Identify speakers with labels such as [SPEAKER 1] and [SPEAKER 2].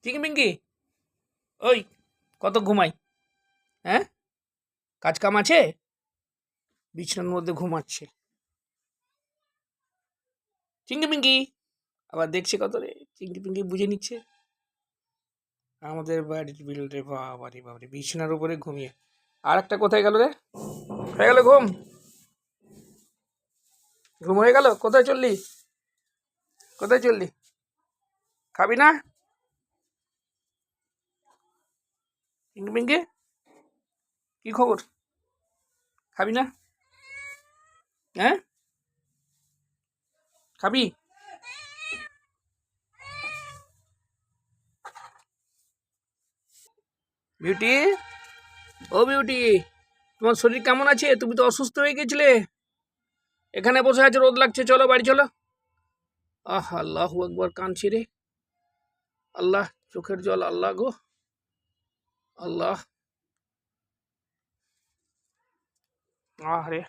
[SPEAKER 1] চিংকি পিঙ্কি, ওই কত ঘুমাই? হ্যাঁ, কাজ কাম আছে? বিছানার মধ্যে ঘুমাচ্ছে চিংকি পিঙ্কি। আবার দেখছে কত রে, চিংকি পিঙ্কি বুঝে নিচ্ছে। আমাদের বাড়ির বিল্ডে বাবারি বাবারি বিছানার উপরে ঘুমিয়ে। আর একটা কোথায় গেল রে? হয়ে গেল ঘুম? ঘুম হয়ে গেল? কোথায় চললি? কোথায় চললি? খাবি না চিংকি পিঙ্কি? কি খবর? খাবি না? হ্যাঁ, খাবি? বিউটি, ও বিউটি, তোমার শরীর কেমন আছে? তুমি তো অসুস্থ হয়ে গেছিলে। এখানে বসে আছে, রোদ লাগছে, চলো বাড়ি চলো। আহ, আল্লাহ একবার কাঁদছি রে। আল্লাহ, চোখের জল, আল্লাহ গো, আল্লাহ। আহ রে।